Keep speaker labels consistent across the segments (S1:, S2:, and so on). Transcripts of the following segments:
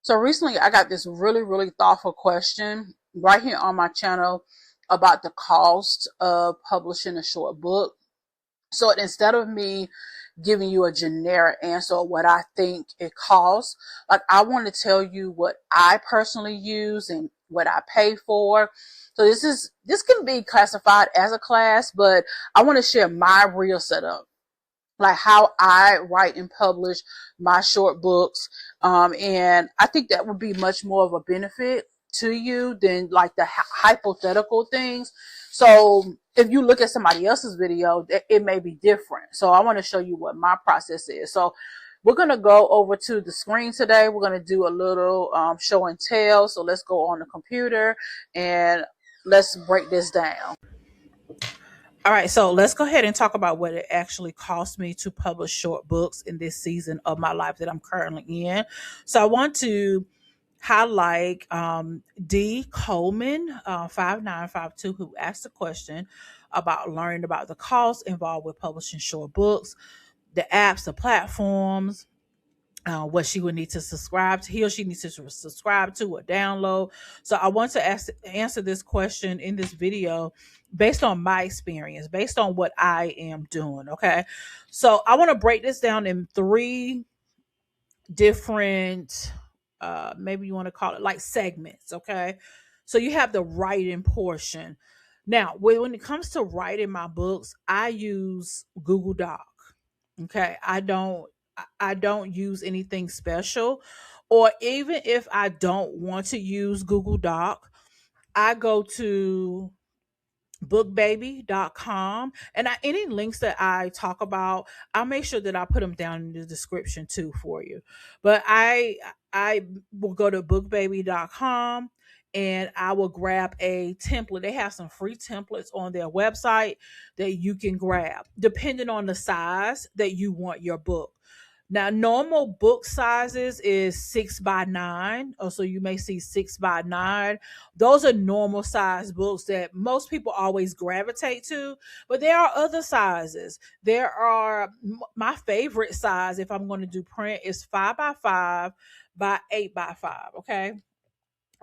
S1: So recently I got this really, really thoughtful question right here on my channel about the cost of publishing a short book. So instead of me giving you a generic answer of what I think it costs, like I want to tell you what I personally use and what I pay for. So this can be classified as a class, but I want to share my real setup, like how I write and publish my short books. And I think that would be much more of a benefit to you than like the hypothetical things. So if you look at somebody else's video, it may be different. So I want to show you what my process is. So we're going to go over to the screen today. We're going to do a little show and tell. So let's go on the computer and let's break this down. All right, so let's go ahead and talk about what it actually cost me to publish short books in this season of my life that I'm currently in. So I want to highlight D. Coleman, 5952, who asked a question about learning about the costs involved with publishing short books, the apps, the platforms, what she would need to subscribe to, he or she needs to subscribe to or download. So I want to answer this question in this video based on my experience, based on what I am doing. Okay. So I want to break this down in three different, maybe you want to call it like segments. Okay. So you have the writing portion. Now, when it comes to writing my books, I use Google Doc. Okay. I don't use anything special. Or even if I don't want to use Google Doc, I go to bookbaby.com, and any links that I talk about, I'll make sure that I put them down in the description too for you. But I will go to bookbaby.com and I will grab a template. They have some free templates on their website that you can grab depending on the size that you want your book. Now, normal book sizes is 6 by 9. Or so you may see 6 by 9. Those are normal size books that most people always gravitate to. But there are other sizes. There are my favorite size, if I'm going to do print, is 5 by 5 by 8 by 5. Okay.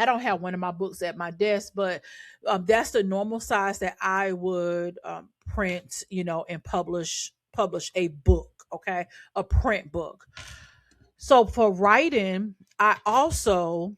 S1: I don't have one of my books at my desk, but that's the normal size that I would print, and publish a book. Okay, a print book. So for writing, I also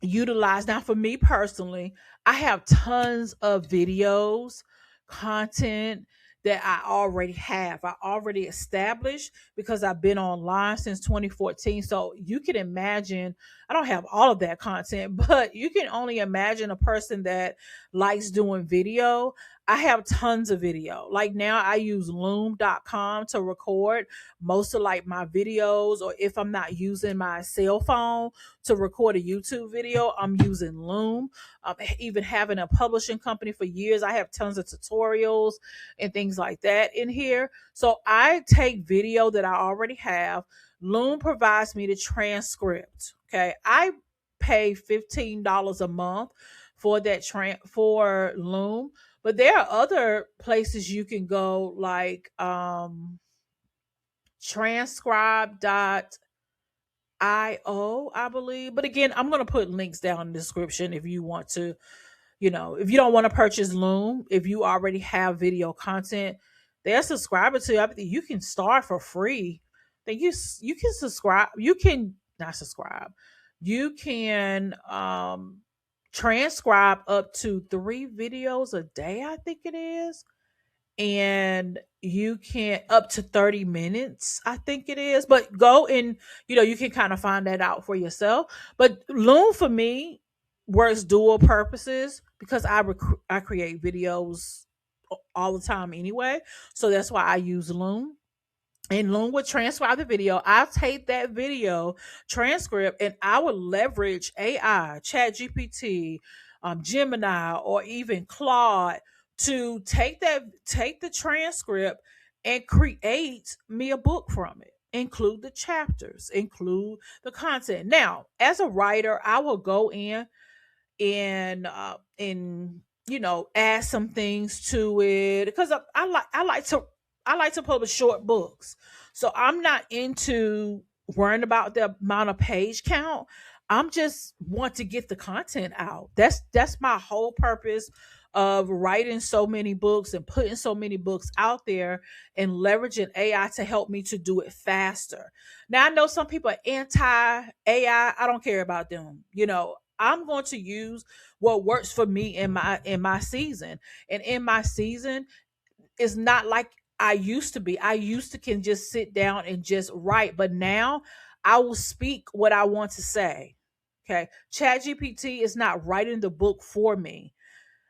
S1: utilize, now for me personally, I have tons of videos, content that I already have. I already established because I've been online since 2014. So you can imagine, I don't have all of that content, but you can only imagine a person that likes doing video. I have tons of video. Like now I use loom.com to record most of like my videos, or if I'm not using my cell phone to record a YouTube video, I'm using Loom. Even having a publishing company for years, I have tons of tutorials and things like that in here. So I take video that I already have. Loom provides me the transcript. Okay. I pay $15 a month for that for Loom. But there are other places you can go, like transcribe.io, I believe. But again, I'm going to put links down in the description if you want to, if you don't want to purchase Loom, if you already have video content, they're subscribing to. I think you can start for free. Then you can subscribe. You can not subscribe. You can transcribe up to 3 videos a day, I think it is. And you can up to 30 minutes, I think it is. But go and you can kind of find that out for yourself. But Loom for me works dual purposes because I create videos all the time anyway. So that's why I use Loom. And Loom would transcribe the video. I'll take that video transcript and I would leverage AI, Chat GPT, Gemini, or even Claude to take the transcript and create me a book from it. Include the chapters, include the content. Now, as a writer, I will go in and add some things to it because I like to publish short books. So I'm not into worrying about the amount of page count. I'm just want to get the content out. That's my whole purpose of writing so many books and putting so many books out there and leveraging AI to help me to do it faster. Now I know some people are anti AI. I don't care about them. I'm going to use what works for me in my season. And in my season, it's not like I used to be. I used to can just sit down and just write, but now I will speak what I want to say. Okay. ChatGPT is not writing the book for me.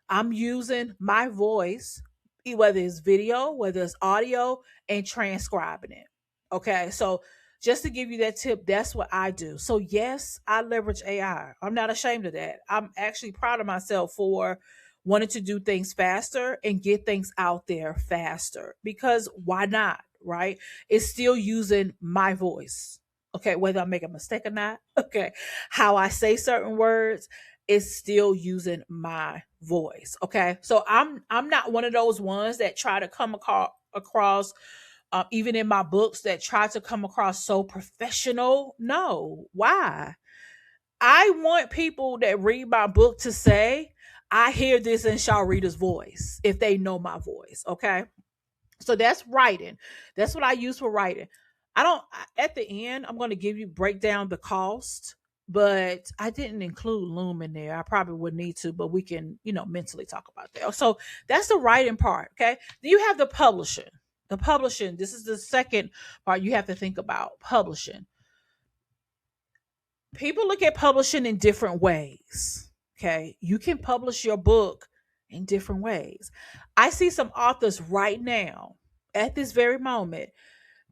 S1: I'm using my voice, whether it's video, whether it's audio, and transcribing it. Okay. So just to give you that tip, that's what I do. So yes, I leverage AI. I'm not ashamed of that. I'm actually proud of myself for wanting to do things faster and get things out there faster, because why not? Right? It's still using my voice. Okay, whether I make a mistake or not, okay, how I say certain words, is still using my voice. Okay. So I'm not one of those ones that try to come across even in my books, that try to come across so professional. No. Why? I want people that read my book to say, I hear this in Sharrita's voice, if they know my voice. Okay. So that's writing. That's what I use for writing. I don't At the end, I'm going to give you break down the cost, but I didn't include Loom in there. I probably would need to, but we can, mentally talk about that. So that's the writing part. Okay. Then you have the publishing. The publishing, this is the second part you have to think about. Publishing. People look at publishing in different ways. Okay. You can publish your book in different ways. I see some authors right now, at this very moment,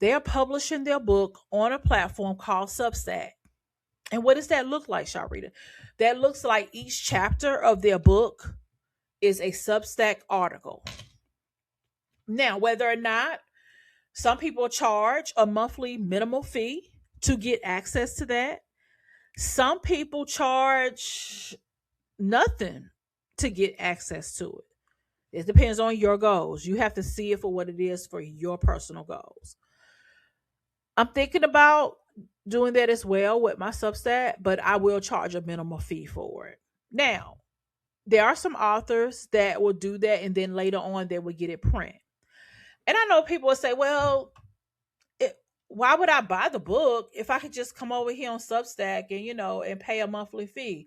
S1: they are publishing their book on a platform called Substack. And what does that look like, Sharita? That looks like each chapter of their book is a Substack article. Now, whether or not some people charge a monthly minimal fee to get access to that, some people charge nothing to get access to it. It depends on your goals. You have to see it for what it is for your personal goals. I'm thinking about doing that as well with my Substack, but I will charge a minimum fee for it. Now, there are some authors that will do that and then later on they will get it print. And I know people will say, well, why would I buy the book if I could just come over here on Substack and, and pay a monthly fee?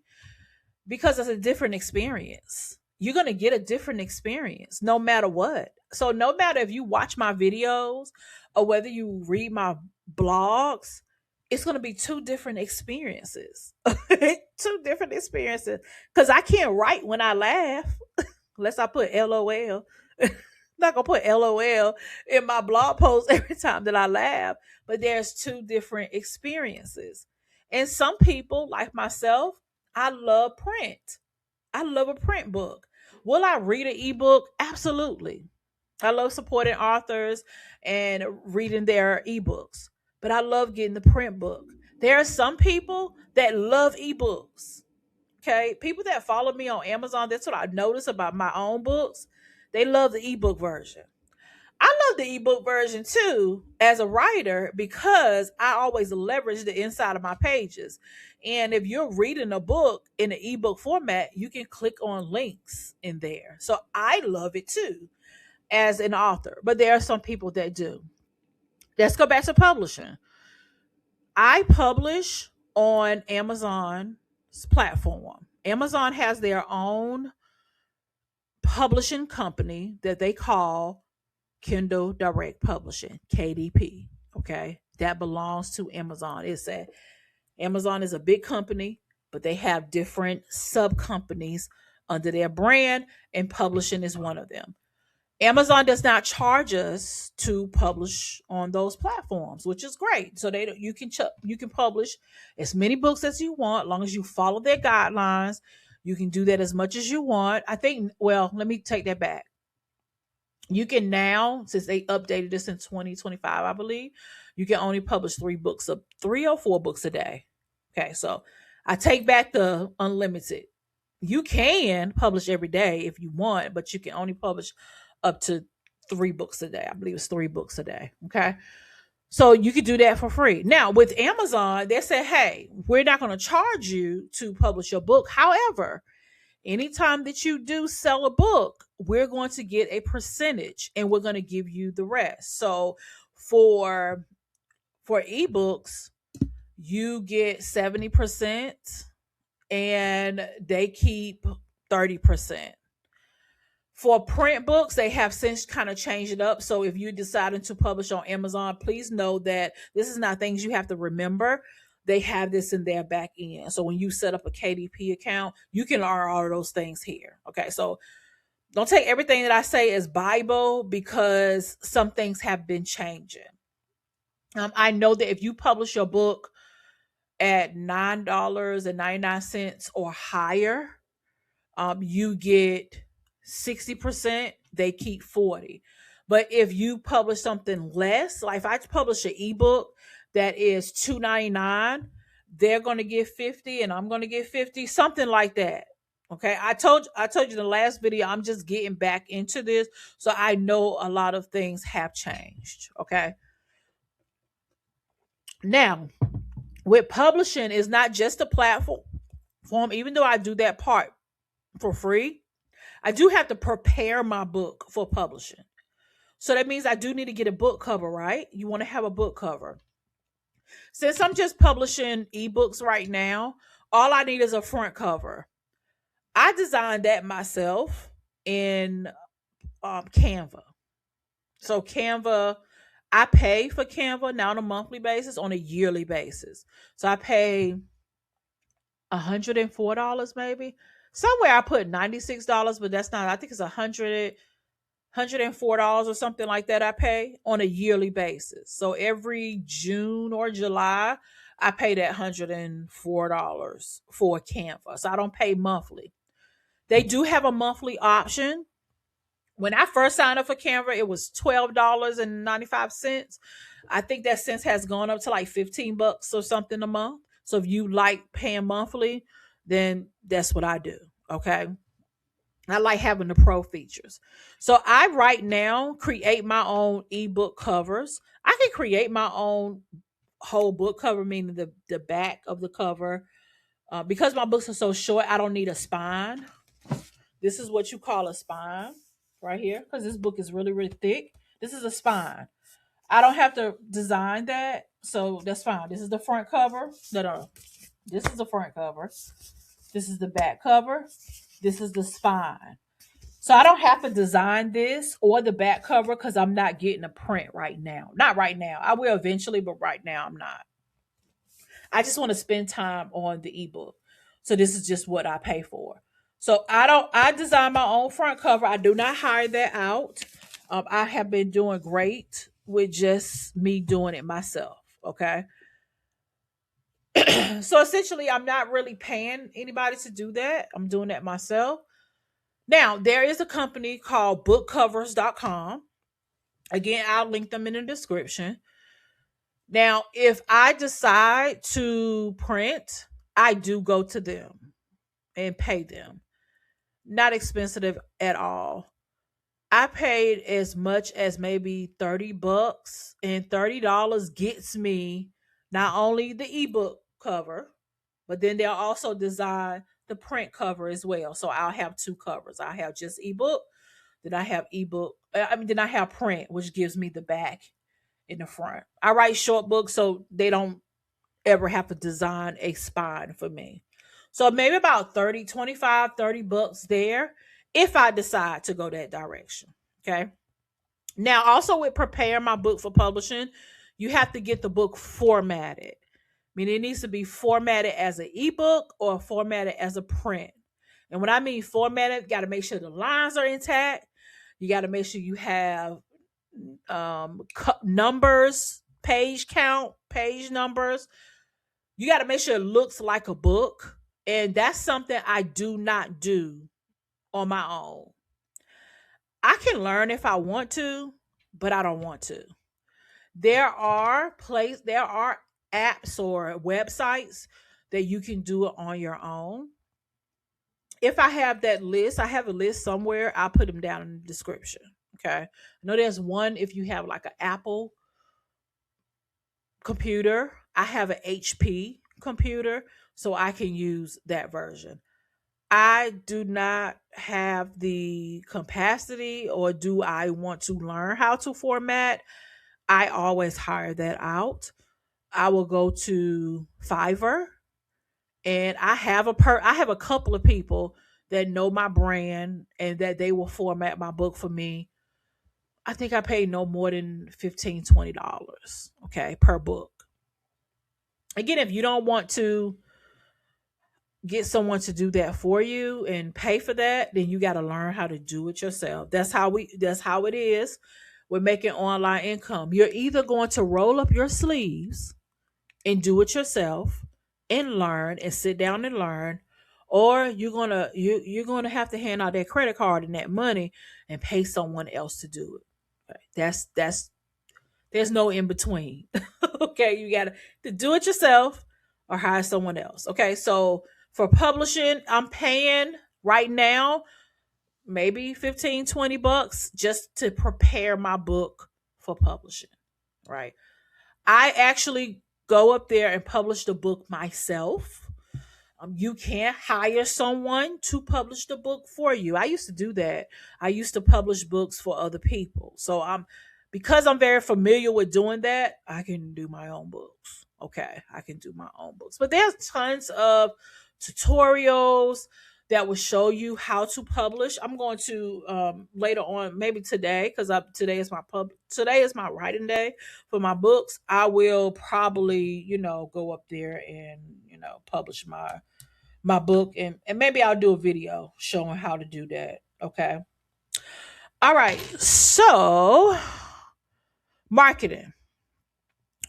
S1: Because it's a different experience. You're going to get a different experience no matter what. So no matter if you watch my videos or whether you read my blogs, it's going to be two different experiences. Two different experiences. Because I can't write when I laugh unless I put LOL. Not gonna put LOL in my blog post every time that I laugh, but there's two different experiences. And some people, like myself, I love print. I love a print book. Will I read an ebook? Absolutely. I love supporting authors and reading their ebooks, but I love getting the print book. There are some people that love ebooks. Okay. People that follow me on Amazon, that's what I notice about my own books. They love the ebook version. I love the ebook version too as a writer because I always leverage the inside of my pages. And if you're reading a book in an ebook format, you can click on links in there. So I love it too as an author, but there are some people that do. Let's go back to publishing. I publish on Amazon's platform. Amazon has their own publishing company that they call Kindle Direct Publishing, KDP. Okay. That belongs to Amazon. Amazon is a big company, but they have different sub companies under their brand, and publishing is one of them. Amazon does not charge us to publish on those platforms, which is great. So you can publish as many books as you want, as long as you follow their guidelines. You can do that as much as you want. I think. Well, let me take that back. You can now, since they updated this in 2025, I believe, you can only publish 3 or 4 books a day. Okay, so I take back the unlimited. You can publish every day if you want, but you can only publish up to 3 books a day. I believe it's 3 books a day. Okay. So you could do that for free. Now with Amazon, they said, hey, we're not going to charge you to publish your book. However, anytime that you do sell a book, we're going to get a percentage and we're going to give you the rest. So for ebooks, you get 70% and they keep 30%. For print books, they have since kind of changed it up. So if you're deciding to publish on Amazon, please know that this is not things you have to remember. They have this in their back end. So when you set up a KDP account, you can learn all of those things here. Okay. So don't take everything that I say as Bible because some things have been changing. I know that if you publish your book at $9.99 or higher, you get 60%, they keep 40. But if you publish something less, like if I publish an ebook that is $2.99, they're going to get 50 and I'm going to get 50, something like that. Okay, I told you in the last video, I'm just getting back into this, so I know a lot of things have changed. Okay, now with publishing is not just a platform, even though I do that part for free. I do have to prepare my book for publishing. So that means I do need to get a book cover, right? You want to have a book cover. Since I'm just publishing ebooks right now, all I need is a front cover. I designed that myself in Canva. So Canva, I pay for Canva now on a monthly basis, on a yearly basis. So I pay $104 maybe. Somewhere I put $96, but that's not. I think it's $104 or something like that I pay on a yearly basis. So every June or July, I pay that $104 for Canva. So I don't pay monthly. They do have a monthly option. When I first signed up for Canva, it was $12.95. I think that since has gone up to like $15 or something a month. So if you like paying monthly, then that's what I do. Okay. I like having the pro features. So I right now create my own ebook covers. I can create my own whole book cover, meaning the back of the cover. Because my books are so short, I don't need a spine. This is what you call a spine right here, because this book is really, really thick. This is a spine. I don't have to design that, so that's fine. This is the front cover. No, no. This is the front cover. This is the back cover. This is the spine. So I don't have to design this or the back cover because I'm not getting a print right now. Not right now. I will eventually, but right now I'm not. I just want to spend time on the ebook. So this is just what I pay for. So I design my own front cover. I do not hire that out. I have been doing great with just me doing it myself. Okay. So essentially, I'm not really paying anybody to do that. I'm doing that myself. Now, there is a company called bookcovers.com. Again, I'll link them in the description. Now, if I decide to print, I do go to them and pay them. Not expensive at all. I paid as much as maybe $30, and $30 gets me not only the ebook cover, but then they'll also design the print cover as well. So I'll have two covers. I have just ebook, then I have ebook. Then I have print, which gives me the back in the front. I write short books, so they don't ever have to design a spine for me. So maybe about 30, 25, $30 there if I decide to go that direction. Okay. Now, also with preparing my book for publishing, you have to get the book formatted. I mean, it needs to be formatted as an ebook or formatted as a print. And when I mean formatted, you got to make sure the lines are intact. You got to make sure you have numbers, page count, page numbers. You got to make sure it looks like a book. And that's something I do not do on my own. I can learn if I want to, but I don't want to. There are apps or websites that you can do it on your own. If I have that list, I have a list somewhere, I'll put them down in the description. Okay. I know there's one if you have like an Apple computer. I have an HP computer, so I can use that version. I do not have the capacity, or do I want to learn how to format. I always hire that out. I will go to Fiverr, and I have a couple of people that know my brand and that they will format my book for me. I think I pay no more than $15, $20, okay, per book. Again, if you don't want to get someone to do that for you and pay for that, then you got to learn how to do it yourself. That's how it is with making online income. You're either going to roll up your sleeves and do it yourself and learn and sit down and learn, or you're gonna have to hand out that credit card and that money and pay someone else to do it. Okay? That's there's no in between. Okay, you gotta to do it yourself or hire someone else. Okay, so for publishing, I'm paying right now maybe 15, $20 just to prepare my book for publishing. Right. I actually go up there and publish the book myself. You can't hire someone to publish the book for you. I used to do that. I used to publish books for other people. So because I'm very familiar with doing that, I can do my own books. Okay, I can do my own books. But there's tons of tutorials that will show you how to publish. I'm going to later on, maybe today, because today is my writing day for my books. I will probably go up there and publish my book, and maybe I'll do a video showing how to do that. Okay. All right. So marketing.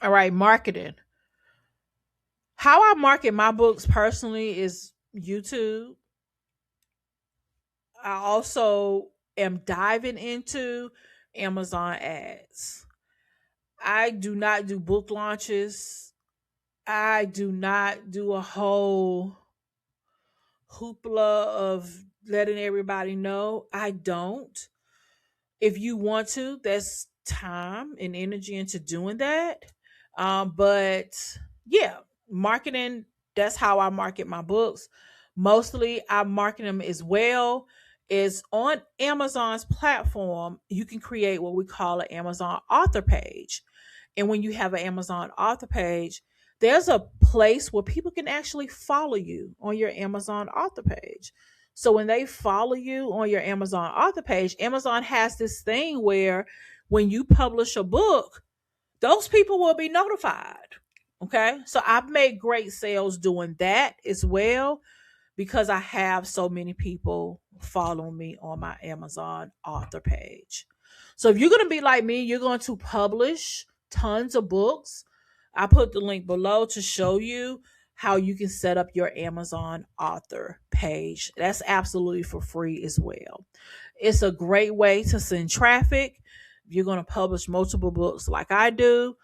S1: All right, marketing. How I market my books personally is YouTube. I also am diving into Amazon ads. I do not do book launches. I do not do a whole hoopla of letting everybody know. I don't. If you want to, that's time and energy into doing that. But yeah, marketing, that's how I market my books. Mostly I market them as well is on Amazon's platform. You can create what we call an Amazon author page. And when you have an Amazon author page, there's a place where people can actually follow you on your Amazon author page. So when they follow you on your Amazon author page, Amazon has this thing where when you publish a book, those people will be notified. Okay. So I've made great sales doing that as well because I have so many people following me on my Amazon author page. So if you're going to be like me, you're going to publish tons of books. I put the link below to show you how you can set up your Amazon author page. That's absolutely for free as well. It's a great way to send traffic. You're going to publish multiple books like I do,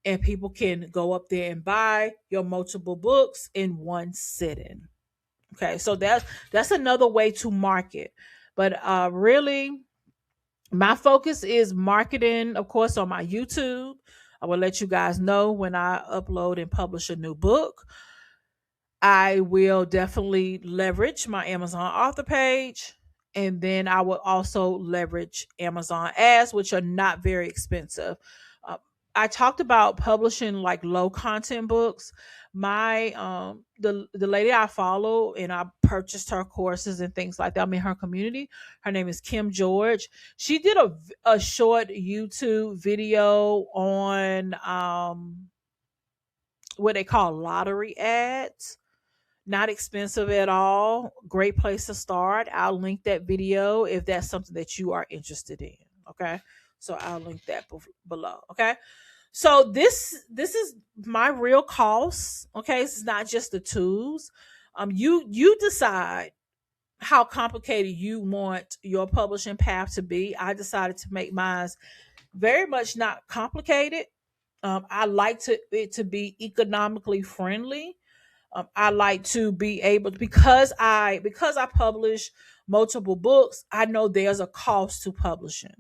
S1: and people can go up there and buy your multiple books in one sitting. Okay, so that's another way to market. But really, my focus is marketing, of course, on my YouTube. I will let you guys know when I upload and publish a new book. I will definitely leverage my Amazon author page. And then I will also leverage Amazon ads, which are not very expensive. Uh, I talked about publishing like low content books. My the lady I follow and I purchased her courses and things like that. I'm in her community. Her name is Kim George. She did a short YouTube video on what they call lottery ads. Not expensive at all. Great place to start. I'll link that video if that's something that you are interested in. Okay. So I'll link that below. Okay. So this is my real cost. Okay. This is not just the tools. You decide how complicated you want your publishing path to be. I decided to make mine very much not complicated. I like it to be economically friendly. I like to be able to, because I publish multiple books. I know there's a cost to publishing.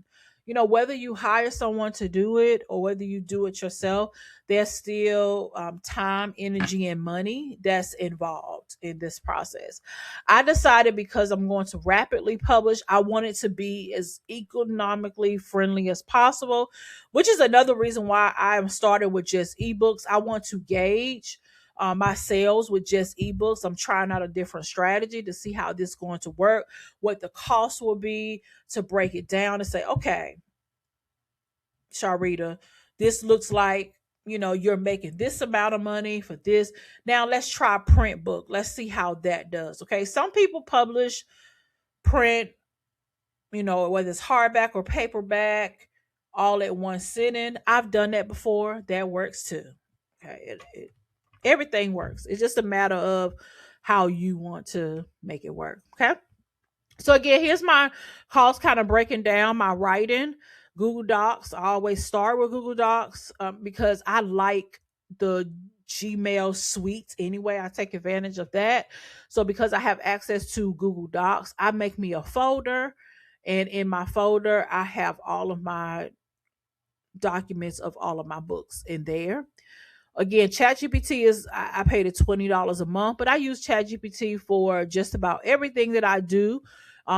S1: whether you hire someone to do it or whether you do it yourself, there's still time, energy, and money that's involved in this process. I decided because I'm going to rapidly publish, I want it to be as economically friendly as possible, which is another reason why I am starting with just ebooks. I want to gauge my sales with just ebooks. I'm trying out a different strategy to see how this is going to work, what the cost will be, to break it down and say, okay, Sharita, this looks like you're making this amount of money for this. Now let's try print book. Let's see how that does. Okay, some people publish print, whether it's hardback or paperback, all at one sitting. I've done that before. That works too. Okay, everything works. It's just a matter of how you want to make it work. Okay. So again, here's my cost kind of breaking down my writing. Google Docs. I always start with Google Docs because I like the Gmail suite anyway. I take advantage of that. So because I have access to Google Docs, I make me a folder. And in my folder, I have all of my documents of all of my books in there. Again, ChatGPT is, I paid it $20 a month, but I use ChatGPT for just about everything that I do.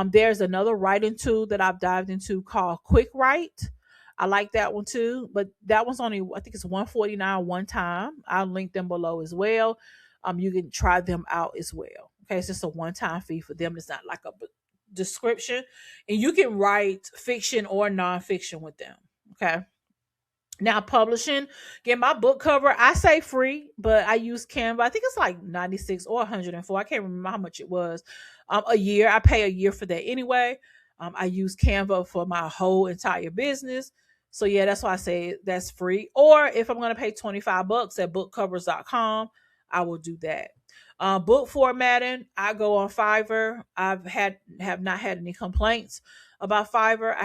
S1: There's another writing tool that I've dived into called Quick Write. I like that one too, but that one's only, I think it's $149 one time. I'll link them below as well. You can try them out as well. Okay, it's just a one-time fee for them. It's not like a description, and you can write fiction or nonfiction with them. Okay. Now publishing, get my book cover. I say free, but I use Canva. I think it's like 96 or 104. I can't remember how much it was. A year. I pay a year for that anyway. I use Canva for my whole entire business. So yeah, that's why I say that's free. Or if I'm gonna pay $25 at bookcovers.com, I will do that. Book formatting, I go on Fiverr. Have not had any complaints about Fiverr.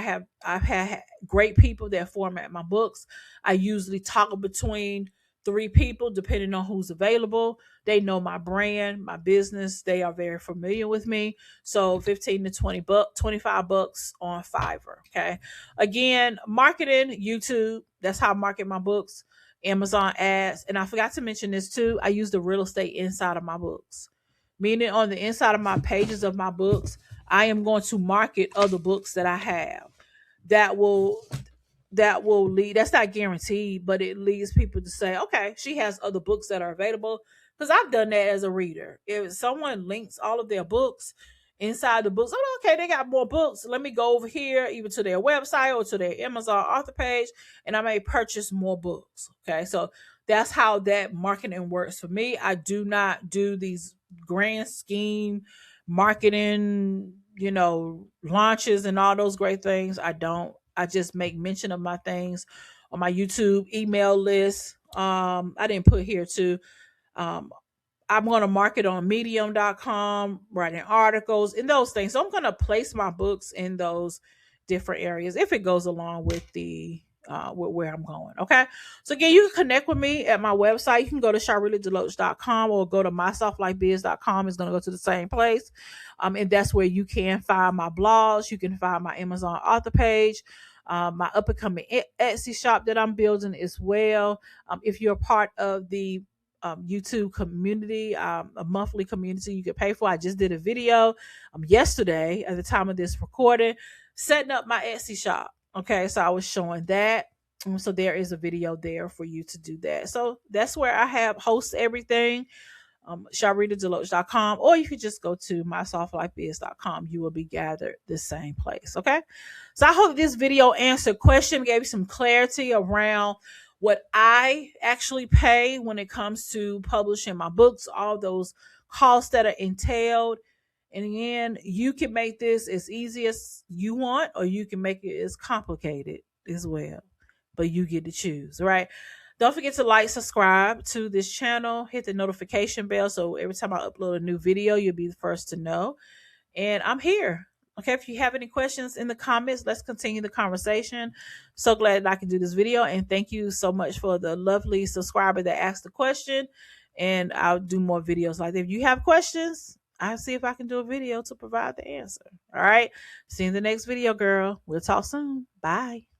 S1: I've had great people that format my books. I usually toggle between three people depending on who's available. They know my brand, my business. They are very familiar with me. So 15 to 20 bucks, $25 on Fiverr. Okay. Again, marketing, YouTube. That's how I market my books. Amazon ads. And I forgot to mention this too. I use the real estate inside of my books. Meaning on the inside of my pages of my books, I am going to market other books that I have. That will lead, that's not guaranteed, but it leads people to say, okay, she has other books that are available. Because I've done that as a reader. If someone links all of their books inside the books, oh, okay, they got more books. Let me go over here, either to their website or to their Amazon author page, and I may purchase more books. Okay, so that's how that marketing works for me. I do not do these grand scheme marketing, launches and all those great things. I don't. I just make mention of my things on my YouTube email list. I didn't put here too. Um, I'm going to market on medium.com, writing articles and those things. So I'm going to place my books in those different areas if it goes along with the with where I'm going. Okay. So again, you can connect with me at my website. You can go to sharlritadeloatch.com or go to mysoftlibebiz.com. It's going to go to the same place. And that's where you can find my blogs. You can find my Amazon author page. My up and coming Etsy shop that I'm building as well. If you're a part of the YouTube community, a monthly community you can pay for. I just did a video yesterday at the time of this recording, setting up my Etsy shop. Okay, so I was showing that. So there is a video there for you to do that. So that's where I have host everything. SharlritaDeloatch.com, or you could just go to mysoftlibebiz.com. You will be gathered the same place. Okay. So I hope this video answered question, gave you some clarity around what I actually pay when it comes to publishing my books, all those costs that are entailed. And again, you can make this as easy as you want, or you can make it as complicated as well. But you get to choose, right? Don't forget to like, subscribe to this channel, hit the notification bell so every time I upload a new video, you'll be the first to know. And I'm here. Okay, if you have any questions in the comments, let's continue the conversation. So glad that I can do this video. And thank you so much for the lovely subscriber that asked the question. And I'll do more videos like that. If you have questions, I'll see if I can do a video to provide the answer. All right. See you in the next video, girl. We'll talk soon. Bye.